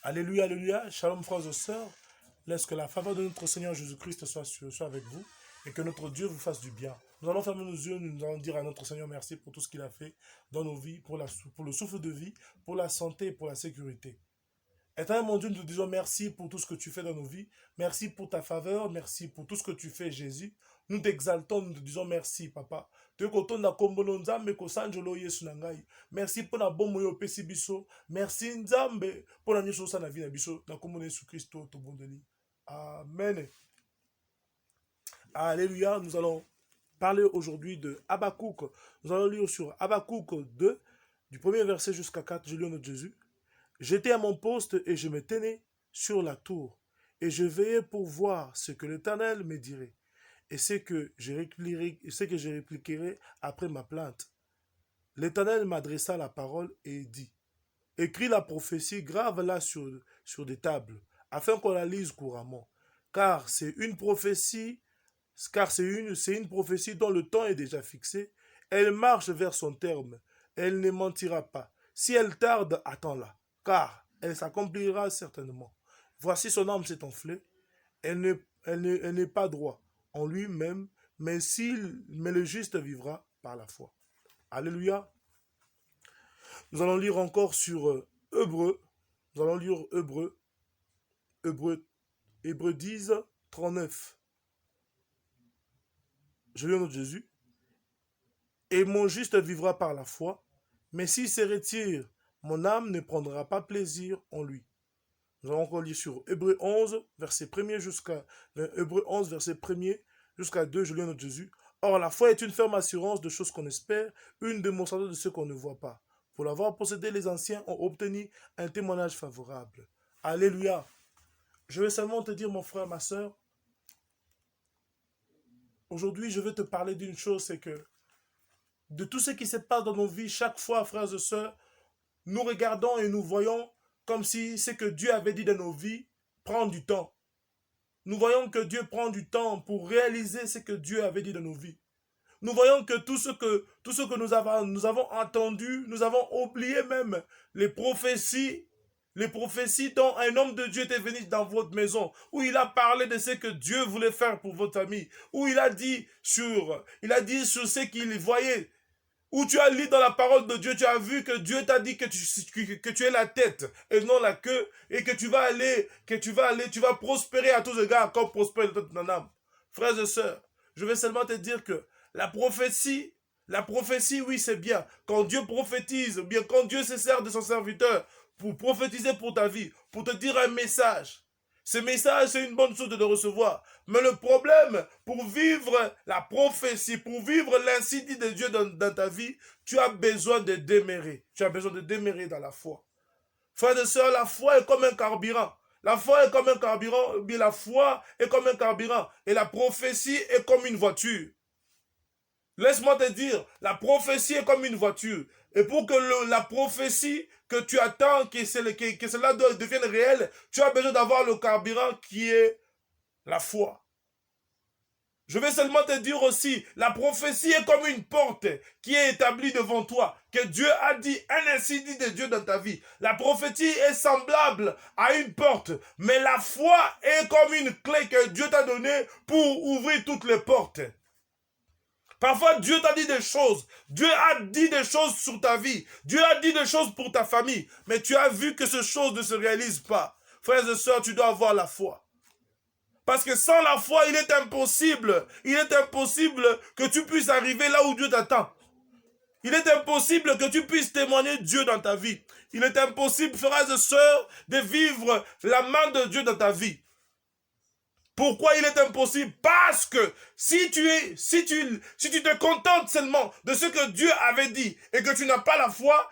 Alléluia, alléluia. Shalom, frères et sœurs. Laisse que la faveur de notre Seigneur Jésus-Christ soit avec vous et que notre Dieu vous fasse du bien. Nous allons fermer nos yeux, nous allons dire à notre Seigneur merci pour tout ce qu'il a fait dans nos vies, pour le souffle de vie, pour la santé et pour la sécurité. Éternel mon Dieu, nous te disons merci pour tout ce que tu fais dans nos vies. Merci pour ta faveur, merci pour tout ce que tu fais, Jésus. Nous t'exaltons, nous te disons merci, Papa. Merci pour la bonne moyo pesi biso. Merci Nzambe pour la nyonso na vie na biso na kombo na Yesu Christo to bondeli. Amen. Alléluia, nous allons parler aujourd'hui de Habakkuk. Nous allons lire sur Habakkuk 2 du premier verset jusqu'à 4. Je lis au nom de Jésus. J'étais à mon poste et je me tenais sur la tour et je veillais pour voir ce que l'Éternel me dirait et ce que je répliquerai après ma plainte. L'Éternel m'adressa la parole et dit, écris la prophétie, grave-la sur des tables, afin qu'on la lise couramment. Car c'est une prophétie dont le temps est déjà fixé. Elle marche vers son terme. Elle ne mentira pas. Si elle tarde, attends-la, car elle s'accomplira certainement. Voici son âme s'est enflée. Elle n'est pas droit en lui-même, mais le juste vivra par la foi. Alléluia. Nous allons lire encore sur Hébreux. Nous allons lire Hébreux 10, 39. Je lis au nom de Jésus. Et mon juste vivra par la foi, mais s'il se retire, mon âme ne prendra pas plaisir en lui. Nous allons encore lire sur Hébreux 11, verset 1 jusqu'à 2, je lis au nom de Jésus. Or, la foi est une ferme assurance de choses qu'on espère, une démonstration de ce qu'on ne voit pas. Pour l'avoir possédé, les anciens ont obtenu un témoignage favorable. Alléluia. Je vais seulement te dire, mon frère, ma soeur, aujourd'hui, je vais te parler d'une chose, c'est que de tout ce qui se passe dans nos vies, chaque fois, frères et sœurs, nous regardons et nous voyons comme si ce que Dieu avait dit dans nos vies prend du temps. Nous voyons que Dieu prend du temps pour réaliser ce que Dieu avait dit dans nos vies. Nous voyons que tout ce que nous avons entendu, nous avons oublié même les prophéties dont un homme de Dieu était venu dans votre maison, où il a parlé de ce que Dieu voulait faire pour votre famille, où il a dit sur ce qu'il voyait. Où tu as lu dans la parole de Dieu, tu as vu que Dieu t'a dit que tu es la tête et non la queue, et que tu vas prospérer à tous égards comme prospère ton âme. Frères et sœurs, je vais seulement te dire que la prophétie, oui, c'est bien. Quand Dieu prophétise, bien quand Dieu se sert de son serviteur pour prophétiser pour ta vie, pour te dire un message. Ce message, c'est une bonne chose de le recevoir. Mais le problème, pour vivre la prophétie, pour vivre l'incendie dit de Dieu dans ta vie, tu as besoin de démérer. Tu as besoin de démérer dans la foi. Frères et sœurs, la foi est comme un carburant. La foi est comme un carburant, bien la foi est comme un carburant. Et la prophétie est comme une voiture. Laisse-moi te dire, la prophétie est comme une voiture. Et pour que la prophétie que tu attends, que cela devienne réel, tu as besoin d'avoir le carburant qui est la foi. Je vais seulement te dire aussi, la prophétie est comme une porte qui est établie devant toi, que Dieu a dit, un incendie de Dieu dans ta vie. La prophétie est semblable à une porte, mais la foi est comme une clé que Dieu t'a donnée pour ouvrir toutes les portes. Parfois, Dieu t'a dit des choses. Dieu a dit des choses sur ta vie. Dieu a dit des choses pour ta famille. Mais tu as vu que ces choses ne se réalisent pas. Frères et sœurs, tu dois avoir la foi. Parce que sans la foi, il est impossible que tu puisses arriver là où Dieu t'attend. Il est impossible que tu puisses témoigner Dieu dans ta vie. Il est impossible, frères et sœurs, de vivre la main de Dieu dans ta vie. Pourquoi il est impossible? Parce que si tu te contentes seulement de ce que Dieu avait dit et que tu n'as pas la foi,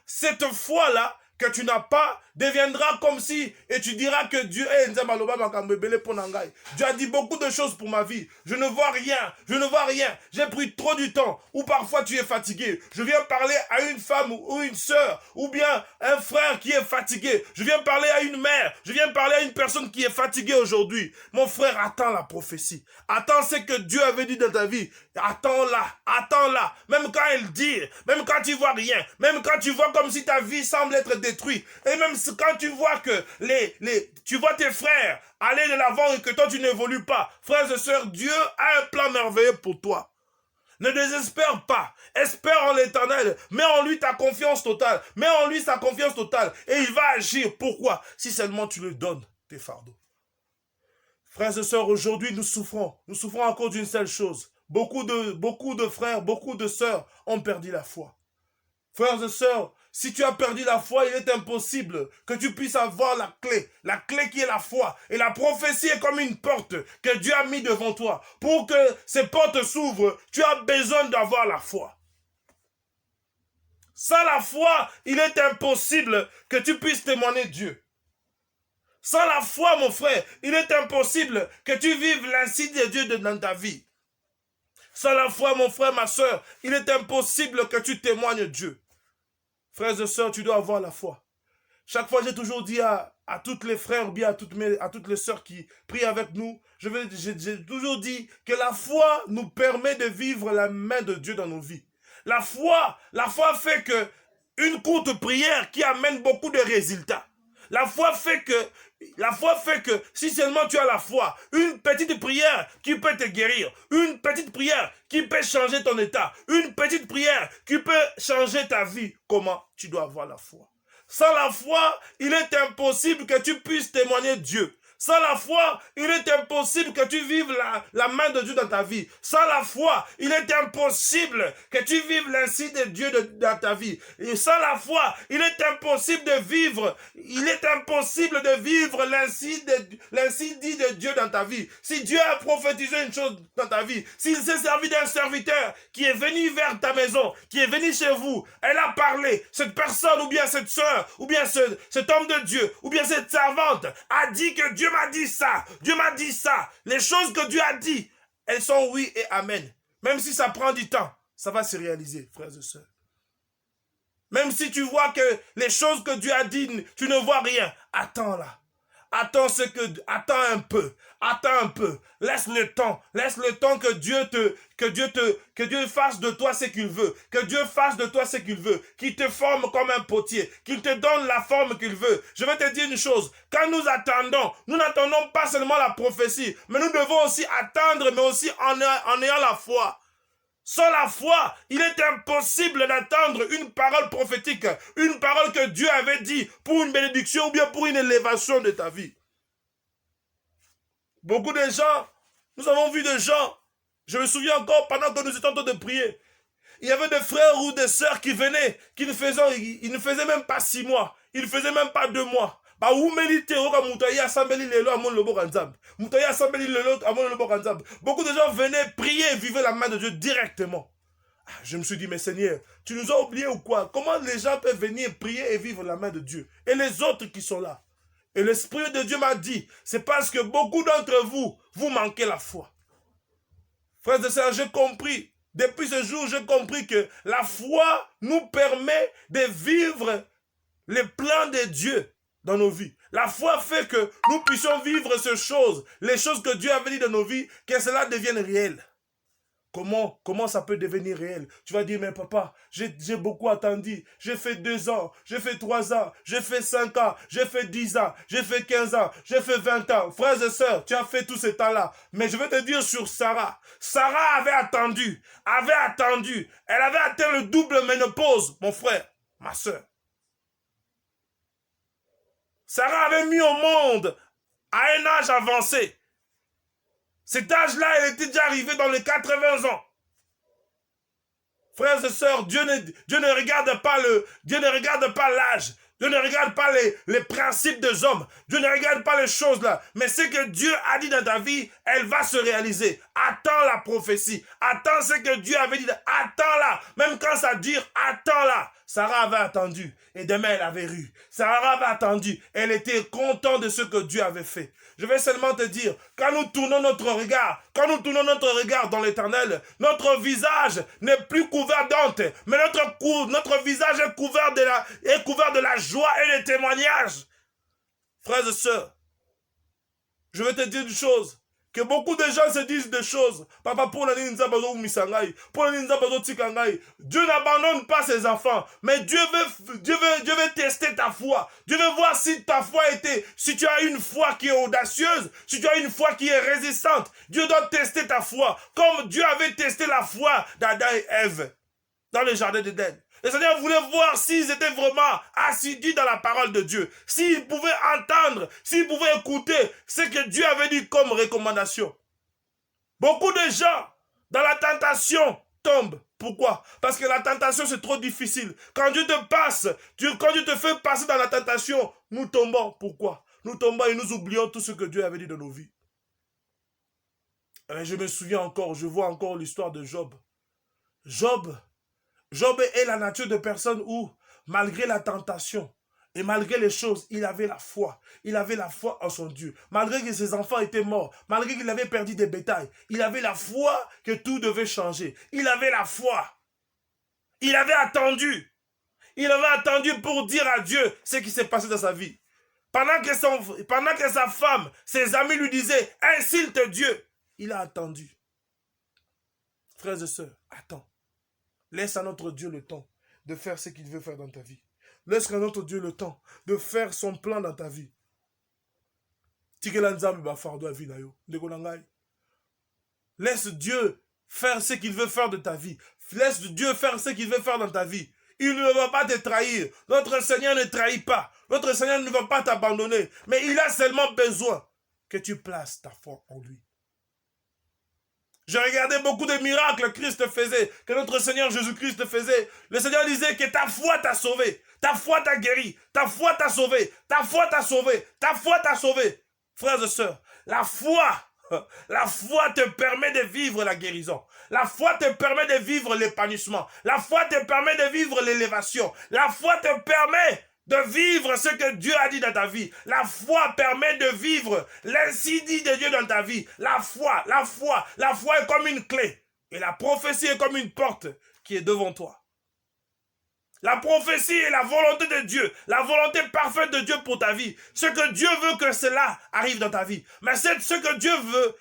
cette foi-là que tu n'as pas deviendra comme si, et tu diras que Dieu a dit beaucoup de choses pour ma vie. Je ne vois rien. J'ai pris trop du temps. Ou parfois tu es fatigué. Je viens parler à une femme femme ou une sœur, ou bien un frère qui est fatigué. Je viens parler à une mère, je viens parler à une personne qui est fatiguée aujourd'hui. Mon frère, attends la prophétie. Attends ce que Dieu avait dit dans ta vie. Attends-la, attends-la. Même quand elle dit, même quand tu vois rien, même quand tu vois comme si ta vie semble être détruite, et même quand tu vois que tu vois tes frères aller de l'avant et que toi tu n'évolues pas. Frères et sœurs, Dieu a un plan merveilleux pour toi. Ne désespère pas. Espère en l'Éternel. Mets en lui ta confiance totale. Mets en lui sa confiance totale. Et il va agir. Pourquoi? Si seulement tu lui donnes tes fardeaux. Frères et sœurs, aujourd'hui nous souffrons. Nous souffrons à cause d'une seule chose. Beaucoup de frères, beaucoup de sœurs ont perdu la foi. Frères et sœurs, si tu as perdu la foi, il est impossible que tu puisses avoir la clé qui est la foi. Et la prophétie est comme une porte que Dieu a mis devant toi. Pour que ces portes s'ouvrent, tu as besoin d'avoir la foi. Sans la foi, il est impossible que tu puisses témoigner Dieu. Sans la foi, mon frère, il est impossible que tu vives l'insigne de Dieu dans ta vie. Sans la foi, mon frère, ma soeur, il est impossible que tu témoignes Dieu. Frères et sœurs, tu dois avoir la foi. Chaque fois, j'ai toujours dit à tous les frères, ou bien à toutes les sœurs qui prient avec nous, j'ai toujours dit que la foi nous permet de vivre la main de Dieu dans nos vies. La foi fait que une courte prière qui amène beaucoup de résultats. La foi fait que si seulement tu as la foi, une petite prière qui peut te guérir, une petite prière qui peut changer ton état, une petite prière qui peut changer ta vie, comment tu dois avoir la foi? Sans la foi, il est impossible que tu puisses témoigner Dieu. Sans la foi, il est impossible que tu vives la main de Dieu dans ta vie. Sans la foi, il est impossible que tu vives l'insigne de Dieu dans ta vie. Et sans la foi, il est impossible de vivre l'insigne dit de Dieu dans ta vie. Si Dieu a prophétisé une chose dans ta vie, s'il s'est servi d'un serviteur qui est venu vers ta maison, qui est venu chez vous, elle a parlé, cette personne ou bien cette soeur, ou bien cet homme de Dieu, ou bien cette servante a dit que Dieu m'a dit ça, Dieu m'a dit ça. Les choses que Dieu a dit, elles sont oui et amen. Même si ça prend du temps, ça va se réaliser, frères et sœurs. Même si tu vois que les choses que Dieu a dit, tu ne vois rien, attends-là. Attends un peu. Laisse le temps que Dieu fasse de toi ce qu'il veut. Que Dieu fasse de toi ce qu'il veut. Qu'il te forme comme un potier. Qu'il te donne la forme qu'il veut. Je vais te dire une chose. Quand nous n'attendons pas seulement la prophétie, mais nous devons aussi attendre, mais aussi en ayant la foi. Sans la foi, il est impossible d'attendre une parole prophétique, une parole que Dieu avait dit pour une bénédiction ou bien pour une élévation de ta vie. Beaucoup de gens, nous avons vu des gens, je me souviens encore pendant que nous étions en train de prier, il y avait des frères ou des sœurs qui venaient, ils ne faisaient même pas 6 mois, ils ne faisaient même pas 2 mois. Beaucoup de gens venaient prier et vivaient la main de Dieu directement. Je me suis dit, mais Seigneur, tu nous as oubliés ou quoi? Comment les gens peuvent venir prier et vivre la main de Dieu? Et les autres qui sont là? Et l'Esprit de Dieu m'a dit, c'est parce que beaucoup d'entre vous, vous manquez la foi. Frères et sœurs, j'ai compris. Depuis ce jour, j'ai compris que la foi nous permet de vivre les plans de Dieu dans nos vies. La foi fait que nous puissions vivre ces choses, les choses que Dieu avait dit dans nos vies, que cela devienne réel. Comment ça peut devenir réel? Tu vas dire, mais papa, j'ai beaucoup attendu. J'ai fait 2 ans, j'ai fait 3 ans, j'ai fait 5 ans, j'ai fait 10 ans, j'ai fait 15 ans, j'ai fait 20 ans. Frères et sœurs, tu as fait tout ce temps-là. Mais je vais te dire sur Sarah. Sarah avait attendu. Elle avait atteint le double ménopause, mon frère, ma sœur. Sarah avait mis au monde à un âge avancé. Cet âge-là, elle était déjà arrivée dans les 80 ans. Frères et sœurs, Dieu ne regarde pas l'âge. Dieu ne regarde pas les principes des hommes. Dieu ne regarde pas les choses là. Mais ce que Dieu a dit dans ta vie, elle va se réaliser. Attends la prophétie. Attends ce que Dieu avait dit. Attends-la. Même quand ça dure, attends-la. Sarah avait attendu et demain elle avait ru. Sarah avait attendu, elle était contente de ce que Dieu avait fait. Je vais seulement te dire, quand nous tournons notre regard, dans l'Éternel, notre visage n'est plus couvert d'honte, mais notre visage est couvert de la joie et des témoignages. Frères et sœurs, je vais te dire une chose. Que beaucoup de gens se disent des choses. Papa, Dieu n'abandonne pas ses enfants. Mais Dieu veut tester ta foi. Dieu veut voir si ta foi si tu as une foi qui est audacieuse, si tu as une foi qui est résistante. Dieu doit tester ta foi. Comme Dieu avait testé la foi d'Adam et Ève dans le jardin d'Éden. Le Seigneur voulait voir s'ils étaient vraiment assidus dans la parole de Dieu, s'ils pouvaient entendre, s'ils pouvaient écouter ce que Dieu avait dit comme recommandation. Beaucoup de gens, dans la tentation, tombent. Pourquoi? Parce que la tentation, c'est trop difficile. Quand Dieu te fait passer dans la tentation, nous tombons. Pourquoi? Nous tombons et nous oublions tout ce que Dieu avait dit dans nos vies. Et je me souviens encore, je vois encore l'histoire de Job. Job est la nature de personne où, malgré la tentation et malgré les choses, il avait la foi. Il avait la foi en son Dieu. Malgré que ses enfants étaient morts, malgré qu'il avait perdu des bétails, il avait la foi que tout devait changer. Il avait la foi. Il avait attendu. Il avait attendu pour dire à Dieu ce qui s'est passé dans sa vie. Pendant que sa femme, ses amis lui disaient « Insulte Dieu », il a attendu. Frères et sœurs, attends. Laisse à notre Dieu le temps de faire ce qu'il veut faire dans ta vie. Laisse à notre Dieu le temps de faire son plan dans ta vie. Laisse Dieu faire ce qu'il veut faire de ta vie. Laisse Dieu faire ce qu'il veut faire dans ta vie. Il ne va pas te trahir. Notre Seigneur ne trahit pas. Notre Seigneur ne va pas t'abandonner. Mais il a seulement besoin que tu places ta foi en lui. Je regardais beaucoup de miracles que Christ faisait, que notre Seigneur Jésus-Christ faisait. Le Seigneur disait que ta foi t'a sauvé, ta foi t'a guéri, ta foi t'a sauvé, ta foi t'a sauvé, ta foi t'a sauvé. Frères et sœurs, la foi te permet de vivre la guérison. La foi te permet de vivre l'épanouissement. La foi te permet de vivre l'élévation. La foi te permet de vivre ce que Dieu a dit dans ta vie. La foi permet de vivre l'ainsi dit de Dieu dans ta vie. La foi est comme une clé. Et la prophétie est comme une porte qui est devant toi. La prophétie est la volonté de Dieu, la volonté parfaite de Dieu pour ta vie. Ce que Dieu veut que cela arrive dans ta vie. Mais c'est ce que Dieu veut.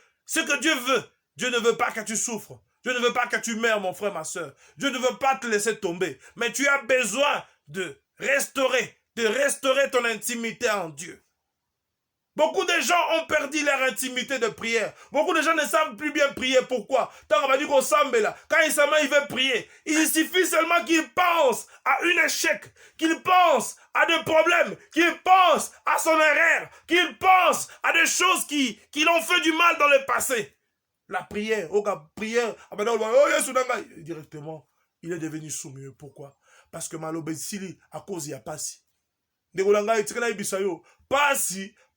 Dieu ne veut pas que tu souffres. Dieu ne veut pas que tu meurs, mon frère, ma soeur. Dieu ne veut pas te laisser tomber. Mais tu as besoin de restaurer ton intimité en Dieu. Beaucoup de gens ont perdu leur intimité de prière. Beaucoup de gens ne savent plus bien prier. Pourquoi? Quand il veut prier, il suffit seulement qu'il pense à un échec, qu'il pense à des problèmes, qu'il pense à son erreur, qu'il pense à des choses qui l'ont fait du mal dans le passé. La prière, directement, il est devenu soumis. Pourquoi? Parce que malobéissili à cause il y a pas si.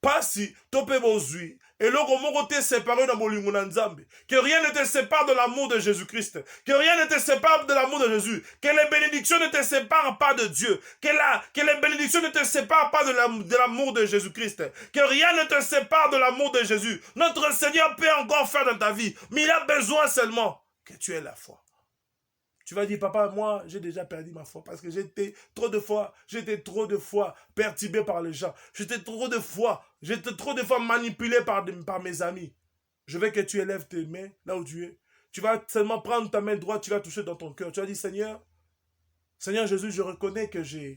Pasi, tope bozui. Et l'ogo te séparé dans molingo na nzambe. Que rien ne te sépare de l'amour de Jésus-Christ. Que rien ne te sépare de l'amour de Jésus. Que les bénédictions ne te séparent pas de Dieu. Que les bénédictions ne te séparent pas de l'amour de Jésus-Christ. Que rien ne te sépare de l'amour de Jésus. Notre Seigneur peut encore faire dans ta vie. Mais il a besoin seulement que tu aies la foi. Tu vas dire, papa, moi, j'ai déjà perdu ma foi parce que j'étais trop de fois perturbé par les gens. J'étais trop de fois manipulé par mes amis. Je veux que tu élèves tes mains là où tu es. Tu vas seulement prendre ta main droite, tu vas toucher dans ton cœur. Tu vas dire, Seigneur Jésus, je reconnais que je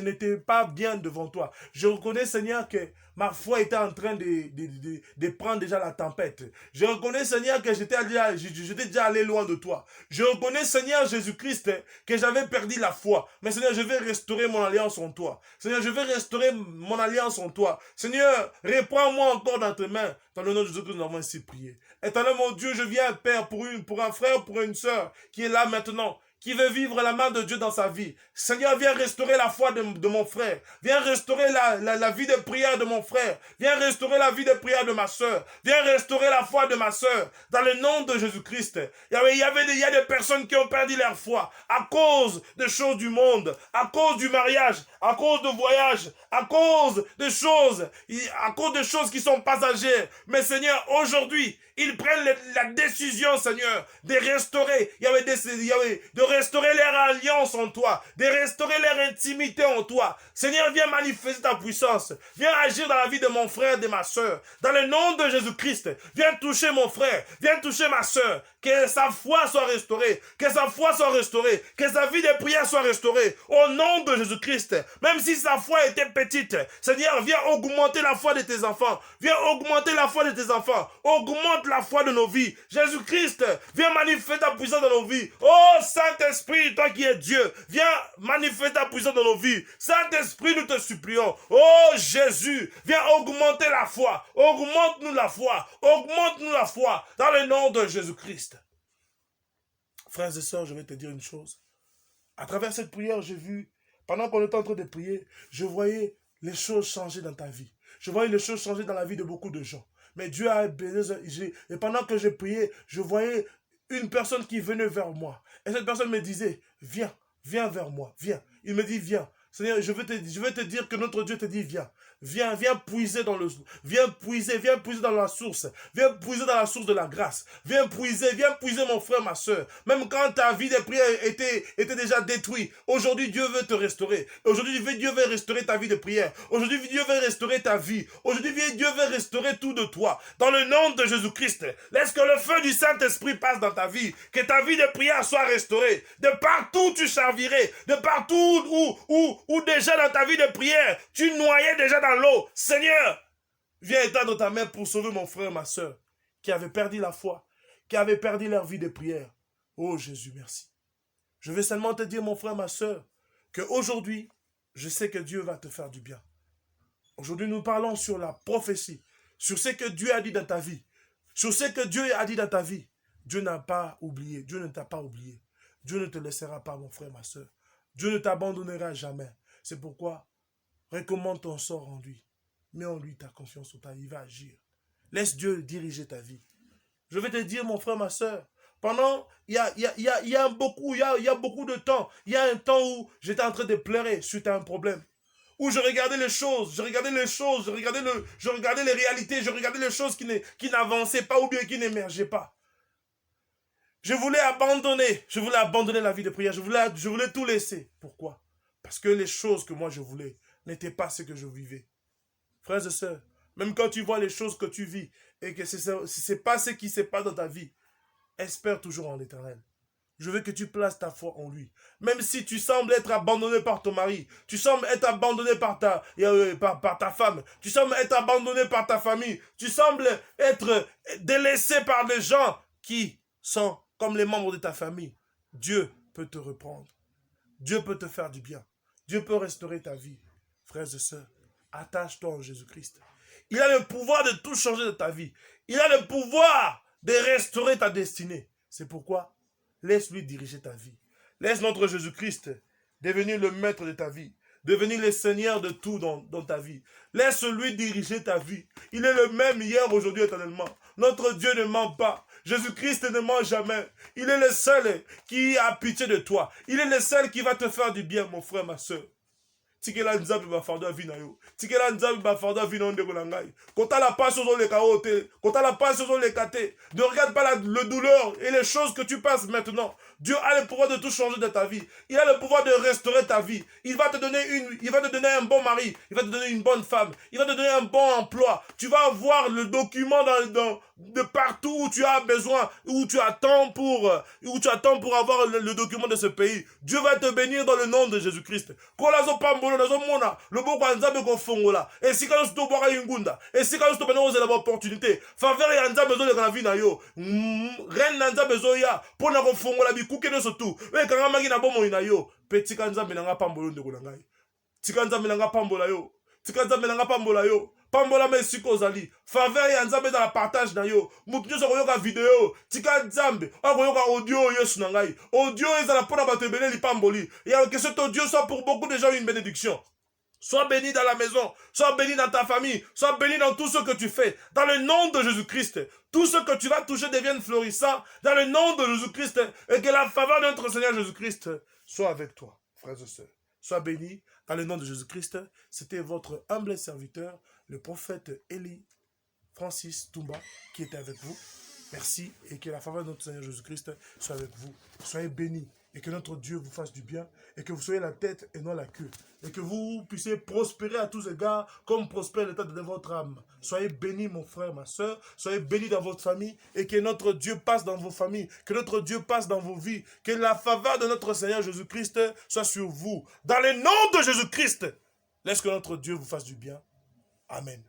n'étais pas bien devant toi. Je reconnais, Seigneur, que ma foi était en train de prendre déjà la tempête. Je reconnais, Seigneur, que j'étais déjà allé loin de toi. Je reconnais, Seigneur Jésus-Christ, que j'avais perdu la foi. Mais Seigneur, je vais restaurer mon alliance en toi. Seigneur, je vais restaurer mon alliance en toi. Seigneur, reprends-moi encore dans tes mains. Dans le nom de Jésus, nous avons ainsi prié. Éternel mon Dieu, je viens, Père, pour un frère, pour une sœur qui est là maintenant, qui veut vivre la main de Dieu dans sa vie. Seigneur, viens restaurer la foi de mon frère. Viens restaurer la vie de prière de mon frère. Viens restaurer la vie de prière de ma soeur. Viens restaurer la foi de ma soeur. Dans le nom de Jésus-Christ. Il y a des personnes qui ont perdu leur foi à cause des choses du monde, à cause du mariage, à cause de voyages, à cause de choses qui sont passagères. Mais Seigneur, aujourd'hui, ils prennent la décision, Seigneur, de restaurer, de restaurer leur alliance en toi, de restaurer leur intimité en toi. Seigneur, viens manifester ta puissance. Viens agir dans la vie de mon frère et de ma soeur. Dans le nom de Jésus-Christ, viens toucher mon frère, viens toucher ma soeur. Que sa foi soit restaurée, que sa foi soit restaurée, que sa vie de prière soit restaurée. Au nom de Jésus-Christ, même si sa foi était petite, Seigneur, viens augmenter la foi de tes enfants. Viens augmenter la foi de tes enfants. Augmente la foi de nos vies. Jésus-Christ, viens manifester ta puissance dans nos vies. Oh Saint-Esprit, toi qui es Dieu, viens manifester ta puissance dans nos vies. Saint-Esprit, nous te supplions. Oh Jésus, viens augmenter la foi. Augmente-nous la foi. Augmente-nous la foi dans le nom de Jésus-Christ. Frères et sœurs, je vais te dire une chose. À travers cette prière, j'ai vu, pendant qu'on était en train de prier, je voyais les choses changer dans ta vie. Je voyais les choses changer dans la vie de beaucoup de gens. Mais Dieu a béni. Et pendant que je priais, je voyais une personne qui venait vers moi. Et cette personne me disait, viens, viens vers moi, viens. Il me dit, viens. Seigneur, je vais te dire que notre Dieu te dit, viens. Viens puiser dans viens puiser dans la source. Viens puiser dans la source de la grâce. Viens puiser mon frère, ma soeur. Même quand ta vie de prière était déjà détruite, aujourd'hui Dieu veut te restaurer. Aujourd'hui Dieu veut restaurer ta vie de prière. Aujourd'hui Dieu veut restaurer ta vie. Aujourd'hui Dieu veut restaurer tout de toi. Dans le nom de Jésus-Christ, laisse que le feu du Saint-Esprit passe dans ta vie. Que ta vie de prière soit restaurée. De partout tu servirais. De partout où déjà dans ta vie de prière, tu noyais déjà dans l'eau. Seigneur, viens étendre ta main pour sauver mon frère, ma soeur, qui avait perdu la foi, qui avait perdu leur vie de prière. Oh Jésus, merci. Je vais seulement te dire, mon frère, ma soeur, qu'aujourd'hui, je sais que Dieu va te faire du bien. Aujourd'hui, nous parlons sur la prophétie, sur ce que Dieu a dit dans ta vie, sur ce que Dieu a dit dans ta vie. Dieu n'a pas oublié, Dieu ne t'a pas oublié. Dieu ne te laissera pas, mon frère, ma soeur. Dieu ne t'abandonnera jamais. C'est pourquoi, recommande ton sort en lui. Mets en lui ta confiance, il va agir. Laisse Dieu diriger ta vie. Je vais te dire, mon frère, ma soeur, pendant, il y a beaucoup de temps. Il y a un temps où j'étais en train de pleurer suite à un problème. Où je regardais les choses, je regardais les réalités, je regardais les choses qui n'avançaient pas ou bien qui n'émergeaient pas. Je voulais abandonner la vie de prière, je voulais tout laisser. Pourquoi? Parce que les choses que moi je voulais n'étaient pas ce que je vivais. Frères et sœurs, même quand tu vois les choses que tu vis et que ce n'est pas ce qui se passe dans ta vie, espère toujours en l'Éternel. Je veux que tu places ta foi en lui. Même si tu sembles être abandonné par ton mari, tu sembles être abandonné par ta femme, tu sembles être abandonné par ta famille, tu sembles être délaissé par des gens qui sont comme les membres de ta famille. Dieu peut te reprendre. Dieu peut te faire du bien. Dieu peut restaurer ta vie. Frères et sœurs, attache-toi en Jésus-Christ. Il a le pouvoir de tout changer de ta vie. Il a le pouvoir de restaurer ta destinée. C'est pourquoi, laisse-lui diriger ta vie. Laisse notre Jésus-Christ devenir le maître de ta vie. Devenir le Seigneur de tout dans ta vie. Laisse-lui diriger ta vie. Il est le même hier, aujourd'hui, éternellement. Notre Dieu ne ment pas. Jésus-Christ ne ment jamais. Il est le seul qui a pitié de toi. Il est le seul qui va te faire du bien, mon frère, ma soeur. Tikela nzambe bafardo vina yo. Tikela nzambe bafardo vina ndeko na ngai. Kota la passe aux les kaote. Kota la passe aux les kate. Ne regarde pas le douleur et les choses que tu passes maintenant. Dieu a le pouvoir de tout changer de ta vie. Il a le pouvoir de restaurer ta vie. Il va te donner un bon mari. Il va te donner une bonne femme. Il va te donner un bon emploi. Tu vas avoir le document de partout où tu as besoin, où tu attends pour avoir le document de ce pays. Dieu va te bénir dans le nom de Jésus-Christ. Et si quand tu bois ingunda, et si quand tu as l'opportunité, faveur et anza besoin de la vie na yo. Reine nanza besoin ya pour na kofongola bikuke no surtout. Et quand magi na bomo ina yo, petit kanza menanga pambolo ndeko na ngai. Tikanza menanga pambola yo. Tikanza menanga pambola yo. pambola me siko ozali faveur ya nzambe dans la partage na yo mutu nyonso akoyoka video tika nzambe akoyoka audio yesu na ngai audio ezala mpona bato ebele lipamboli ya que cet audio soit pour beaucoup de gens une bénédiction. Sois béni dans la maison, sois béni dans ta famille, sois béni dans tout ce que tu fais. Dans le nom de Jésus-Christ, tout ce que tu vas toucher devienne florissant. Dans le nom de Jésus-Christ, et que la faveur de notre Seigneur Jésus-Christ soit avec toi, frères et sœurs. Sois béni dans le nom de Jésus-Christ. C'était votre humble serviteur, le prophète Eli Francis Toumba, qui était avec vous. Merci et que la faveur de notre Seigneur Jésus-Christ soit avec vous. Soyez bénis et que notre Dieu vous fasse du bien et que vous soyez la tête et non la queue. Et que vous puissiez prospérer à tous égards comme prospère l'état de votre âme. Soyez bénis mon frère, ma soeur. Soyez bénis dans votre famille et que notre Dieu passe dans vos familles. Que notre Dieu passe dans vos vies. Que la faveur de notre Seigneur Jésus-Christ soit sur vous. Dans le nom de Jésus-Christ, laisse que notre Dieu vous fasse du bien. Amen.